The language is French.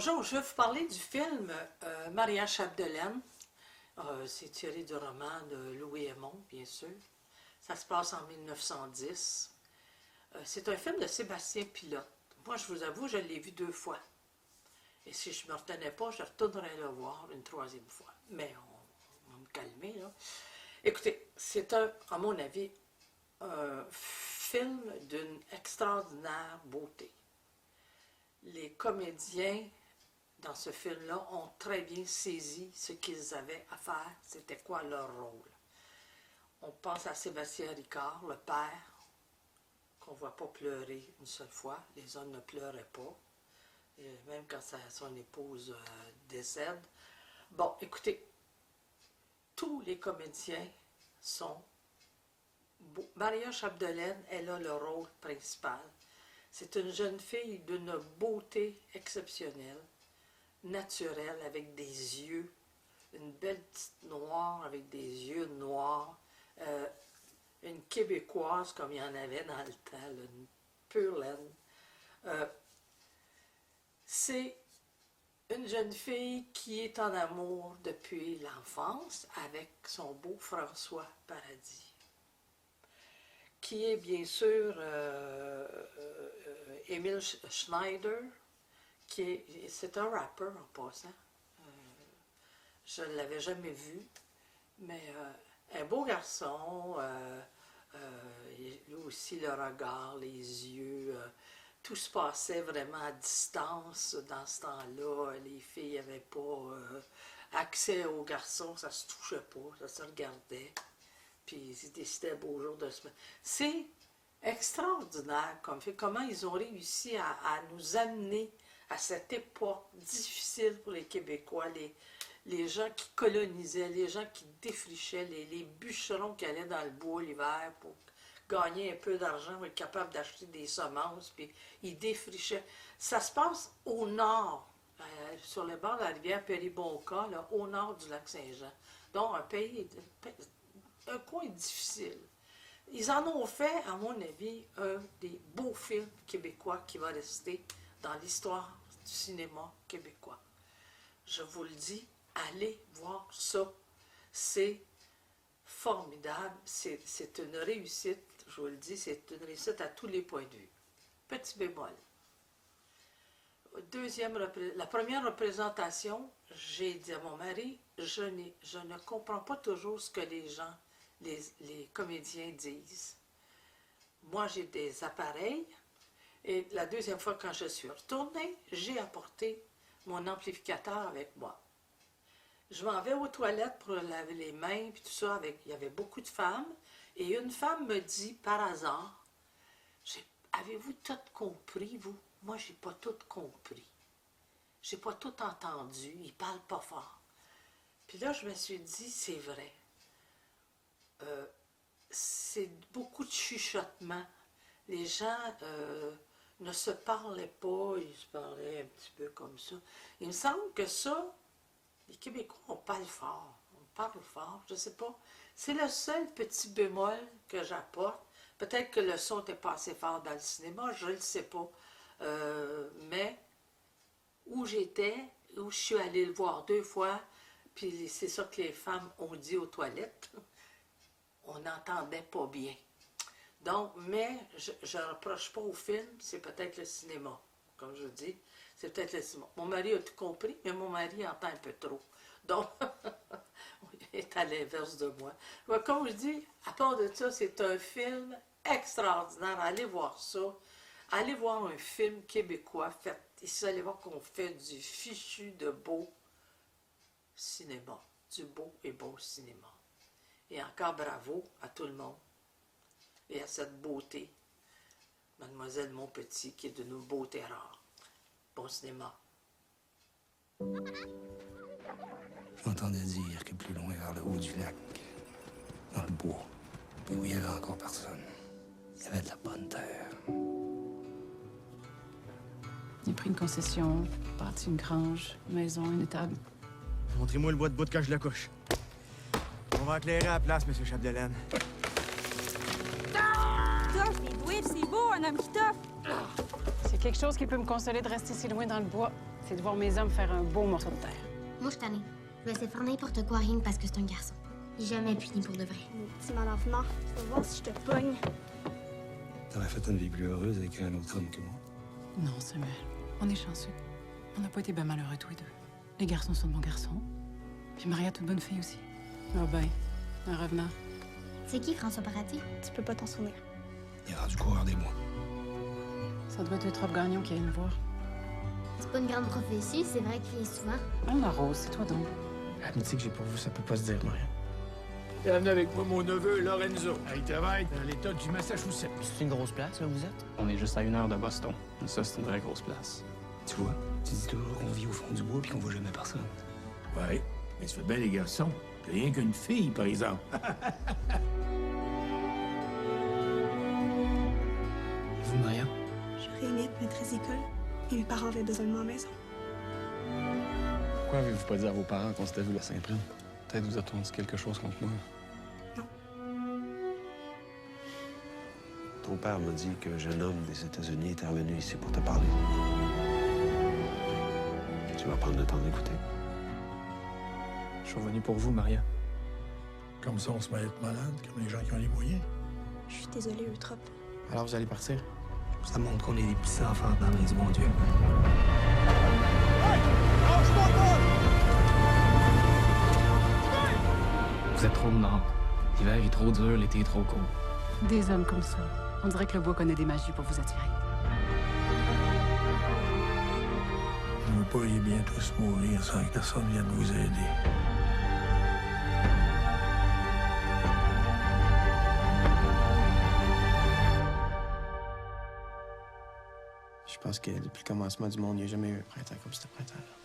Bonjour, je vais vous parler du film Maria Chapdelaine. C'est tiré du roman de Louis Hémon, bien sûr. Ça se passe en 1910. C'est un film de Sébastien Pilote. Moi, je vous avoue, je l'ai vu 2 fois. Et si je ne me retenais pas, je retournerais le voir une 3e fois. Mais on va me calmer, là. Écoutez, c'est à mon avis, un film d'une extraordinaire beauté. Les comédiens dans ce film-là ont très bien saisi ce qu'ils avaient à faire, c'était quoi leur rôle. On pense à Sébastien Ricard, le père, qu'on ne voit pas pleurer une seule fois. Les hommes ne pleuraient pas, et même quand son épouse décède. Bon, écoutez, tous les comédiens sont beaux. Maria Chapdelaine, elle a le rôle principal. C'est une jeune fille d'une beauté exceptionnelle, naturelle, avec des yeux, une belle petite noire avec des yeux noirs, une québécoise comme il y en avait dans le temps, là, une pure laine. C'est une jeune fille qui est en amour depuis l'enfance avec son beau François Paradis, qui est bien sûr Emile Schneider, c'est un rappeur en passant. Je ne l'avais jamais vu, mais un beau garçon, lui aussi le regard, les yeux, tout se passait vraiment à distance dans ce temps-là. Les filles n'avaient pas accès aux garçons, ça se touchait pas, ça se regardait. Puis ils décidaient beau jour de se mettre. C'est extraordinaire comme fait, comment ils ont réussi à nous amener à cette époque difficile pour les Québécois, les gens qui colonisaient, les gens qui défrichaient, les bûcherons qui allaient dans le bois l'hiver pour gagner un peu d'argent, pour être capable d'acheter des semences, puis ils défrichaient. Ça se passe au nord, sur les bords de la rivière Péribonka, là, au nord du lac Saint-Jean. Donc un coin difficile. Ils en ont fait, à mon avis, un des beaux films québécois qui va rester dans l'histoire du cinéma québécois. Je vous le dis, allez voir ça. C'est formidable. C'est une réussite, je vous le dis, c'est une réussite à tous les points de vue. Petit bémol. La première représentation, j'ai dit à mon mari, je ne comprends pas toujours ce que les gens, les comédiens disent. Moi, j'ai des appareils, et la 2e fois, quand je suis retournée, j'ai apporté mon amplificateur avec moi. Je m'en vais aux toilettes pour laver les mains, puis tout ça, il y avait beaucoup de femmes, et une femme me dit, par hasard, « Avez-vous tout compris, vous? Moi, j'ai pas tout compris. J'ai pas tout entendu, ils parlent pas fort. » Puis là, je me suis dit, c'est vrai. C'est beaucoup de chuchotements. Les gens ne se parlaient pas, ils se parlaient un petit peu comme ça. Il me semble que ça, les Québécois, on parle fort. On parle fort, je ne sais pas. C'est le seul petit bémol que j'apporte. Peut-être que le son n'était pas assez fort dans le cinéma, je ne le sais pas. Mais où j'étais, où je suis allée le voir 2 fois, puis c'est ça que les femmes ont dit aux toilettes, on n'entendait pas bien. Donc, mais je ne reproche pas au film, c'est peut-être le cinéma. Comme je dis, c'est peut-être le cinéma. Mon mari a tout compris, mais mon mari entend un peu trop. Donc, il est à l'inverse de moi. Comme je dis, à part de ça, c'est un film extraordinaire. Allez voir ça. Allez voir un film québécois fait. Ici, allez voir qu'on fait du fichu de beau cinéma. Du beau et beau cinéma. Et encore bravo à tout le monde. Et à cette beauté, Mademoiselle Montpetit, qui est d'une beauté rare. Bon cinéma. J'entendais dire que plus loin vers le haut du lac, dans le bois, où il n'y avait encore personne, il y avait de la bonne terre. Il a pris une concession, bâti une grange, une maison, une étable. Montrez-moi le bois de bout quand je la couche. On va éclairer à la place, Monsieur Chapdelaine. Tough, c'est doué, c'est beau, un homme qui toffe. C'est quelque chose qui peut me consoler de rester si loin dans le bois. c'est de voir mes hommes faire un beau morceau de terre. Moi, je suis tannée. Je vais essayer de faire n'importe quoi rien que parce que c'est un garçon. Jamais puni pour de vrai. Mon petit mal avenant, tu vas voir si je te pogne. T'aurais fait une vie plus heureuse avec un autre homme que moi. Non, Samuel, on est chanceux. On n'a pas été bien malheureux tous les deux. Les garçons sont de bons garçons. Puis Maria, toute bonne fille aussi. Ah ben, un revenant. C'est qui François Paradis? Tu peux pas t'en souvenir. Il est rendu coureur des bois. Ça doit être Eutrope Gagnon qui vient le voir. C'est pas une grande prophétie, c'est vrai qu'il est souvent. Oh, la Rose, c'est toi donc. L'amitié que j'ai pour vous, ça peut pas se dire, Maria. Bienvenue avec moi, mon neveu Lorenzo. Il travaille dans l'État du Massachusetts. C'est une grosse place, là, vous êtes? On est juste à 1 heure de Boston. Et ça, c'est une vraie grosse place. Tu vois, tu dis toujours qu'on vit au fond du bois puis qu'on voit jamais personne. Ouais, mais tu fais bien les garçons. T'es rien qu'une fille, par exemple. Vous, Maria? J'aurais aimé être maîtresse d'école, et mes parents avaient besoin de moi à la maison. Pourquoi avez-vous pas dit à vos parents qu'on s'était vu à Saint-Prime? Peut-être vous a-t-on dit quelque chose contre moi. Ton père m'a dit qu'un jeune homme des États-Unis était revenu ici pour te parler. Tu vas prendre le temps d'écouter. Je suis revenu pour vous, Maria. Comme ça, on se met à être malade, comme les gens qui ont les moyens. Je suis désolée, Eutrope. Alors, vous allez partir? Ça montre qu'on est des petits enfants dans la main du bon Dieu. Vous êtes trop de nord. L'hiver est trop dur, l'été est trop court. Des hommes comme ça. On dirait que le bois connaît des magies pour vous attirer. Vous ne pourriez bien tous mourir sans que personne vienne vous aider. Je pense que depuis le commencement du monde, il n'y a jamais eu un printemps comme ce printemps-là.